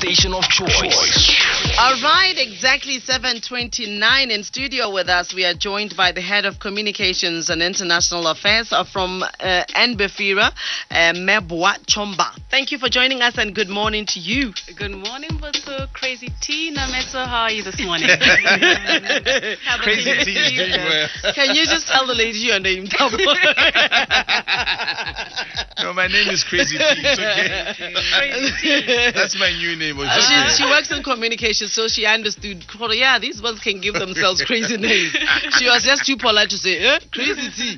station of choice. All right, exactly 7:29 in studio with us. We are joined by the head of communications and international affairs from NBFIRA, Mebwa Chomba. Thank you for joining us and good morning to you. Good morning, Boso. Crazy T. Nametso, how are you this morning? Crazy T is doing well. Can you just tell the lady your name? No, my name is Crazy T. It's okay. Crazy T. That's my new name. She works in communication, so she understood. Yeah, these ones can give themselves crazy names. She was just too polite to say, Crazy T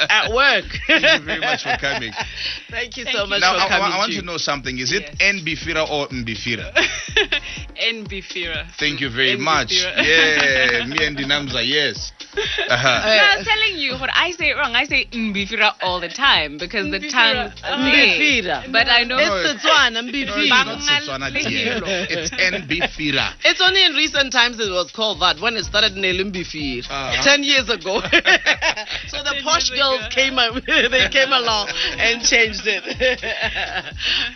at work. Thank you very much for coming. Thank you so much Now, for coming. I want to know something. Is it NBFIRA or NBFIRA? NBFIRA. Thank you very NBFIRA. much. Yeah, me and Dinamza, yes. No, I was telling you, when I say it wrong, I say NBFIRA all the time because the tongue NBFIRA. But I know It's Setswana, No, NBFIRA. it's not Setswana, dear. It's NBFIRA. It's only in recent times it was called that when it started in Elimbifir 10 years ago. So the posh girls came along and changed it.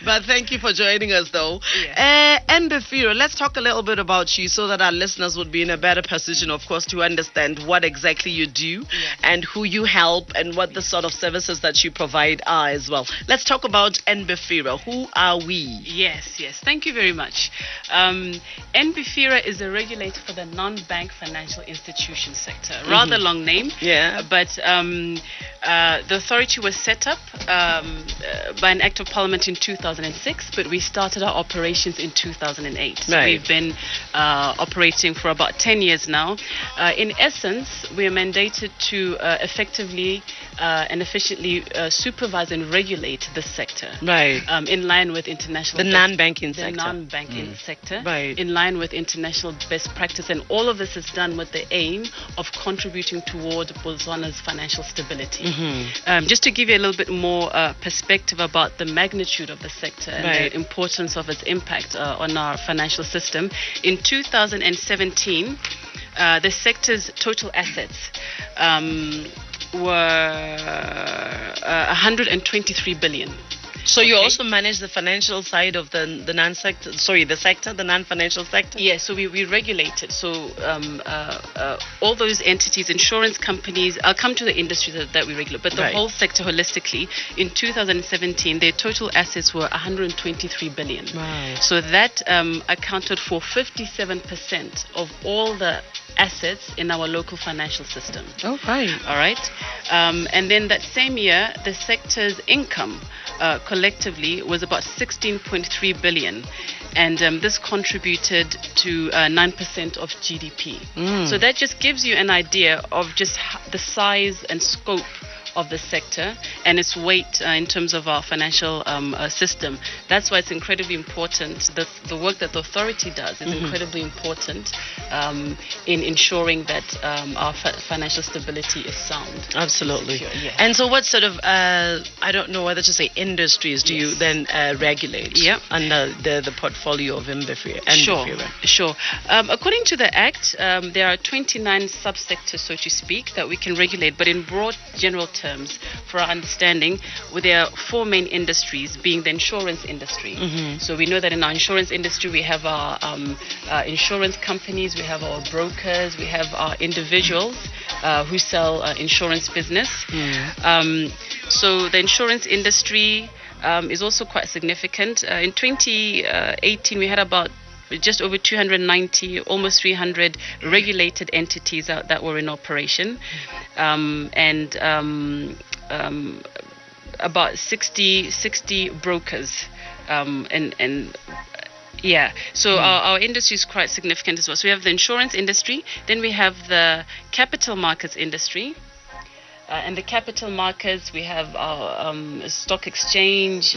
But thank you for joining us though. NBFIRA, let's talk a little bit about you so that our listeners would be in a better position, of course, to understand what exactly you do and who you help and what the sort of services that you provide are as well. Let's talk about NBFIRA. Who are we? Yes. Thank you very much. NBFIRA is a regulator for the non-bank financial institution sector. Rather long name. Yeah. But the authority was set up by an act of parliament in 2006, but we started our operations in 2008. So Right. we've been operating for about 10 years now. In essence, we are mandated to effectively and efficiently supervise and regulate the sector. Right. In line with international The non-banking the sector. non-banking sector, Right. in line with international best practice, and all of this is done with the aim of contributing toward Botswana's financial stability. Just to give you a little bit more perspective about the magnitude of the sector and Right. the importance of its impact on our financial system, in 2017, the sector's total assets were 123 billion. So you Okay. also manage the financial side of the non-sector, the non-financial sector? Yeah, so we regulate it. So all those entities, insurance companies, I'll come to the industry that we regulate, but the Right. whole sector holistically, in 2017, their total assets were 123 billion. Wow. So that accounted for 57% of all the assets in our local financial system. Oh, right. All right. And then that same year, the sector's income collectively was about 16.3 billion. And this contributed to 9% of GDP. So that just gives you an idea of just the size and scope of the sector and its weight in terms of our financial system. That's why it's incredibly important. The work that the authority does is incredibly important in ensuring that our financial stability is sound. Absolutely. Secure, yeah. And so what sort of, I don't know whether to say industries, do you then regulate under the portfolio of NBFIRA? Sure. According to the Act, there are 29 subsectors, so to speak, that we can regulate, but in broad general terms, for our understanding, there are four main industries, being the insurance industry. So we know that in our insurance industry, we have our insurance companies, we have our brokers, we have our individuals who sell insurance business. So the insurance industry is also quite significant. In 2018, we had about just over 290, almost 300 regulated entities that were in operation, and about 60 brokers, so our industry is quite significant as well. So we have the insurance industry, then we have the capital markets industry. And the capital markets, we have our stock exchange,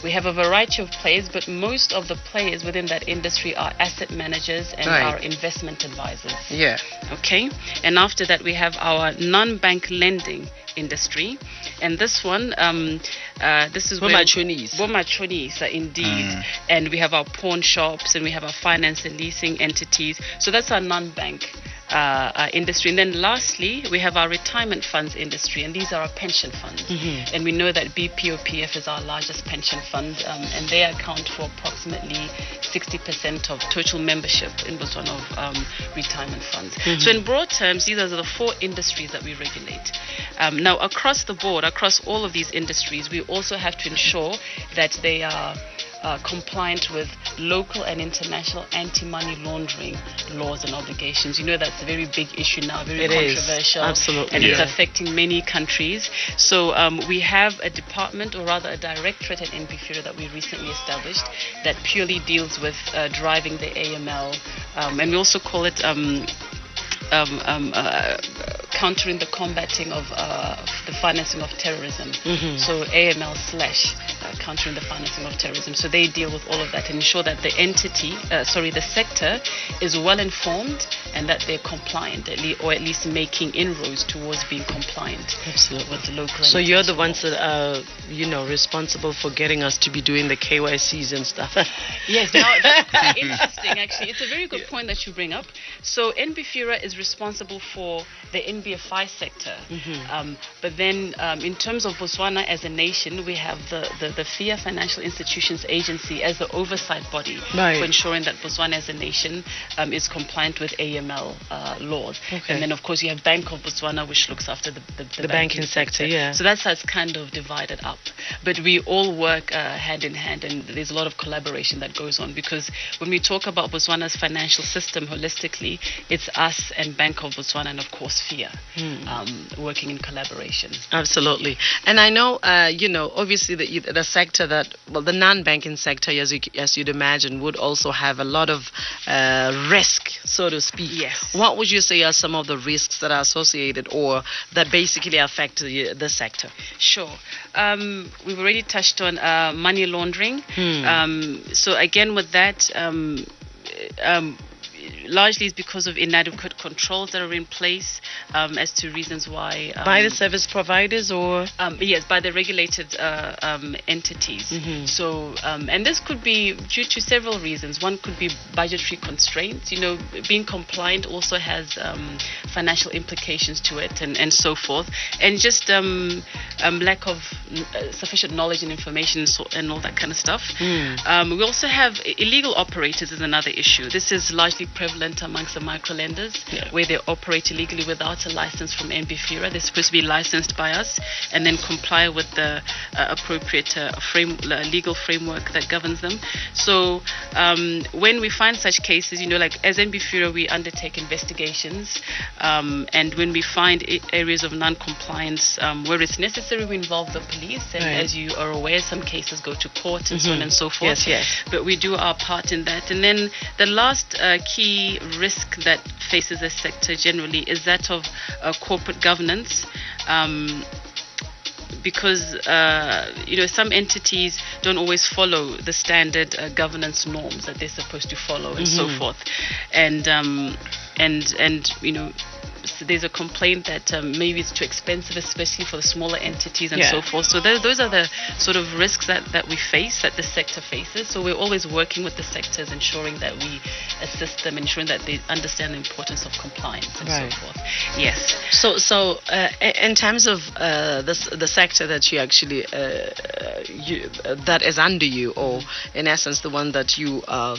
we have a variety of players, but most of the players within that industry are asset managers and our investment advisors. Yeah. Okay. And after that, we have our non-bank lending industry. And this one, this is Bomachonies, indeed. And we have our pawn shops and we have our finance and leasing entities. So that's our non-bank industry. And then lastly, we have our retirement funds industry, and these are our pension funds. And we know that BPOPF is our largest pension fund, and they account for approximately 60% of total membership in Botswana of retirement funds. So in broad terms, these are the 4 industries that we regulate. Now, across the board, across all of these industries, we also have to ensure that they are compliant with local and international anti-money laundering laws and obligations. You know, that's a very big issue now, very controversial. Absolutely. And it's affecting many countries. So we have a department, or rather a directorate at NBFIRA that we recently established that purely deals with driving the AML. And we also call it countering the combating of the financing of terrorism. So AML / countering the financing of terrorism. So they deal with all of that and ensure that the the sector is well informed and that they're compliant, or at least making inroads towards being compliant. Absolutely. With the local. So you're the ones that are, responsible for getting us to be doing the KYCs and stuff. Yes, now that's quite interesting actually. It's a very good point that you bring up. So NBFIRA is responsible for the NBFI sector. But then in terms of Botswana as a nation, we have the FIA Financial Institutions Agency as the oversight body for ensuring that Botswana as a nation is compliant with AML laws. And then of course you have Bank of Botswana, which looks after the banking sector. So that's how it's kind of divided up. But we all work hand in hand, and there's a lot of collaboration that goes on, because when we talk about Botswana's financial system holistically, it's us and Bank of Botswana and of course FIA working in collaboration. Absolutely. And I know, obviously the sector the non-banking sector, as you'd imagine, would also have a lot of risk, so to speak. Yes. What would you say are some of the risks that are associated or that basically affect the sector? Sure. We've already touched on money laundering. So again, with that, largely it's because of inadequate controls that are in place as to reasons why. By the service providers or? Yes, by the regulated entities. So, and this could be due to several reasons. One could be budgetary constraints. Being compliant also has financial implications to it and so forth. And just lack of sufficient knowledge and information and all that kind of stuff. We also have illegal operators is another issue. This is largely prevalent amongst the microlenders, where they operate illegally without a license from NBFIRA. They're supposed to be licensed by us and then comply with the appropriate legal framework that governs them. So when we find such cases, like as NBFIRA, we undertake investigations, and when we find areas of non-compliance where it's necessary, we involve the police, and as you are aware, some cases go to court and so on and so forth. But we do our part in that. And then the last key risk that faces the sector generally is that of corporate governance. Because some entities don't always follow the standard governance norms that they're supposed to follow and so forth, and so there's a complaint that maybe it's too expensive, especially for the smaller entities and so forth. So those are the sort of risks that we face, that the sector faces. So we're always working with the sectors, ensuring that we assist them, ensuring that they understand the importance of compliance and so forth. Yes. So in terms of the sector that you actually that is under you, or in essence the one that you are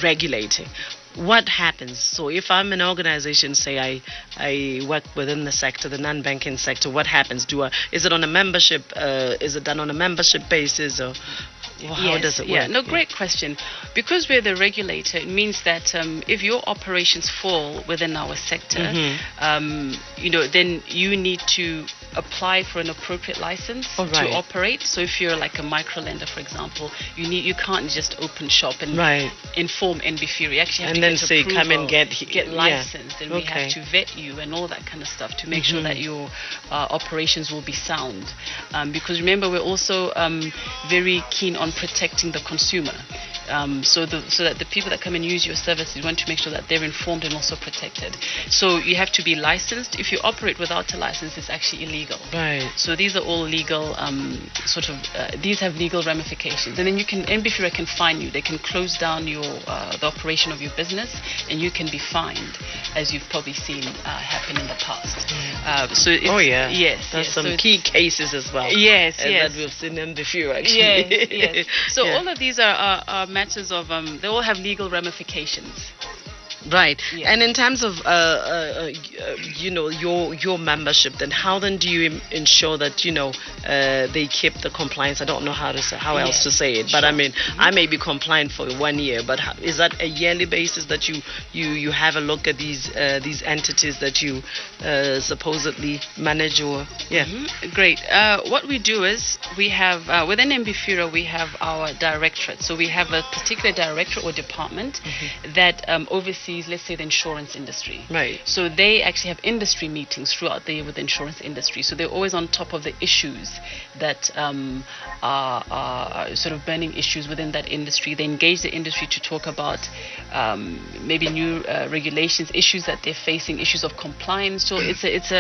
regulating, what happens? So if I'm an organization, say I work within the sector, the non-banking sector, what happens? Is it on a membership? Is it done on a membership basis, or how does it work? Great question. Because we're the regulator, it means that if your operations fall within our sector, then you need to apply for an appropriate license to operate. So if you're like a microlender, for example, you can't just open shop and inform NBFIRA. You actually have to then say come and get licensed, and we have to vet you and all that kind of stuff to make sure that your operations will be sound. Because remember, we're also very keen on protecting the consumer. So that the people that come and use your services, you want to make sure that they're informed and also protected. So you have to be licensed. If you operate without a license, it's actually illegal illegal. Right. So these are all legal, these have legal ramifications. And then NBFIRA can fine you. They can close down the operation of your business, and you can be fined, as you've probably seen happen in the past. Yes. There's some key cases as well. Yes. That we've seen in the few, actually. Yes. So all of these are matters of, they all have legal ramifications. Right. Yeah. And in terms of your membership, then how then do you ensure that they keep the compliance? I don't know how else to say it, but sure. I mean, I may be compliant for 1 year, but is that a yearly basis that you have a look at these entities that you supposedly manage, or Great. What we do is we have within NBFIRA we have our directorate. So we have a particular directorate or department that oversees, let's say, the insurance industry. Right. So they actually have industry meetings throughout the year with the insurance industry. So they're always on top of the issues that are sort of burning issues within that industry. They engage the industry to talk about maybe new regulations, issues that they're facing, issues of compliance. So it's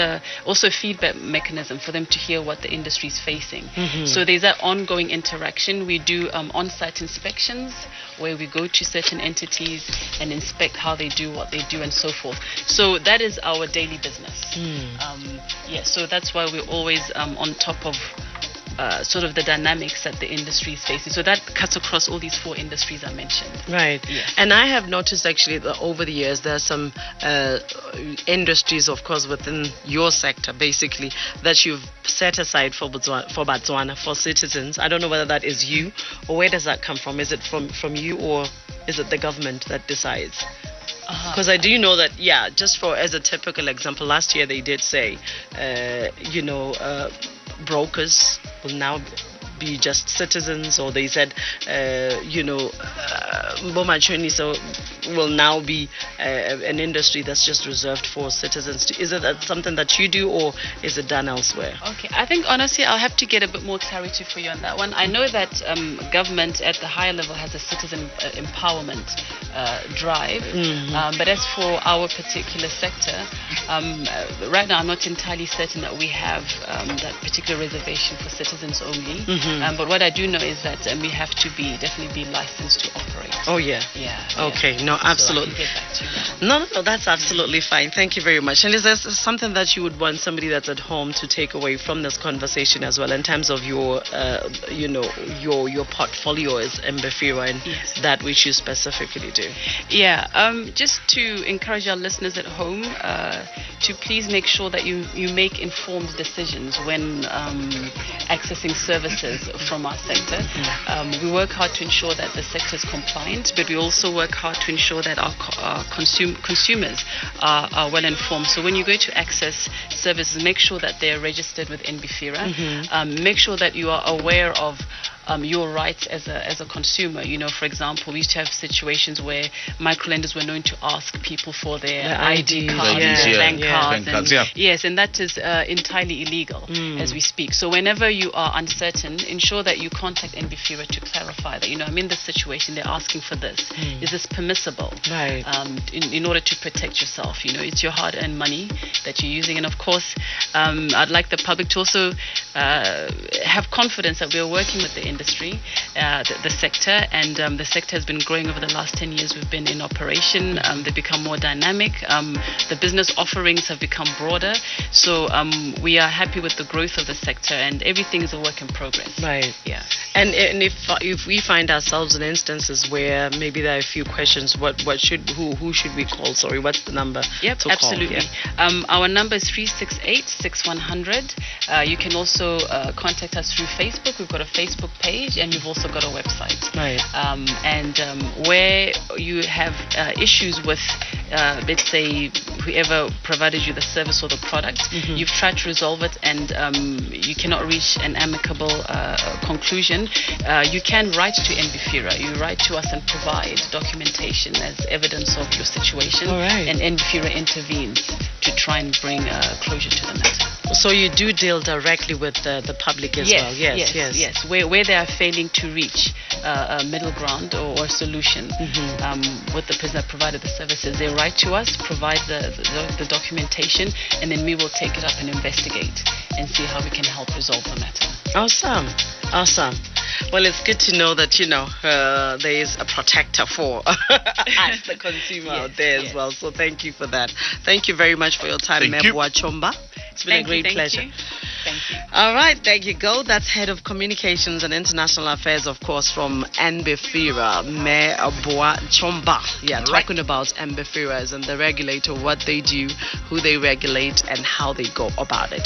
also a feedback mechanism for them to hear what the industry is facing. So there's that ongoing interaction. We do on-site inspections where we go to certain entities and inspect how they do what they do and so forth. So that is our daily business. So that's why we're always on top of sort of the dynamics that the industry is facing. So that cuts across all these 4 industries I mentioned. Right. Yes. And I have noticed actually that over the years there are some industries, of course, within your sector, basically, that you've set aside for Botswana, for citizens. I don't know whether that is you, or where does that come from? Is it from you, or is it the government that decides? Because I do know that, just as a typical example, last year they did say, brokers will now be just citizens, or they said, Bomachoni will now be an industry that's just reserved for citizens. Is it something that you do, or is it done elsewhere? Okay, I think honestly I'll have to get a bit more clarity for you on that one. I know that government at the higher level has a citizen empowerment drive, but as for our particular sector, right now I'm not entirely certain that we have that particular reservation for citizens only. But what I do know is that we have to definitely be licensed to operate. Oh yeah. Okay. No, absolutely. So I can get back to you. No, that's absolutely fine. Thank you very much. And is there something that you would want somebody that's at home to take away from this conversation as well, in terms of your your portfolio as NBFIRA and that which you specifically do? Yeah. Just to encourage our listeners at home to please make sure that you make informed decisions when accessing services from our sector. We work hard to ensure that the sector is compliant, but we also work hard to ensure that our consumers are well informed. So when you go to access services, make sure that they're registered with NBFIRA. Make sure that you are aware of your rights as a consumer. For example, we used to have situations where microlenders were known to ask people for their ID cards, bank cards. Yes, and that is entirely illegal as we speak. So whenever you are uncertain, ensure that you contact NBFIRA to clarify that, I'm in this situation, they're asking for this. Is this permissible? Right. In order to protect yourself. It's your hard-earned money that you're using. And of course, I'd like the public to also have confidence that we're working with the industry, the sector, and the sector has been growing over the last 10 years. We've been in operation. They've become more dynamic. The business offerings have become broader. So we are happy with the growth of the sector, and everything is a work in progress. Right. Yeah. And if we find ourselves in instances where maybe there are a few questions, who should we call? Sorry, what's the number? Yep, to absolutely. Call? Yeah. Our number is 368-6100. You can also contact us through Facebook. We've got a Facebook page, and we've also got a website. Right. Where you have issues with, let's say, whoever provided you the service or the product, you've tried to resolve it, and you cannot reach an amicable conclusion, you can write to NBFIRA. You write to us and provide documentation as evidence of your situation, and NBFIRA intervenes to try and bring closure to the matter. So you do deal directly with the public as well? Yes. Where they are failing to reach a middle ground or a solution with the person that provided the services, they write to us, provide the the documentation, and then we will take it up and investigate and see how we can help resolve the matter. Awesome. Well, it's good to know that, there is a protector for us, the consumer out there as well. So thank you for that. Thank you very much for your time, Mebua Chomba. It's been a great pleasure. Thank you. All right, there you go. That's Head of Communications and International Affairs, of course, from NBFIRA, Mebua Chomba. Yeah, talking about NBFIRAs and the regulator, what they do, who they regulate, and how they go about it.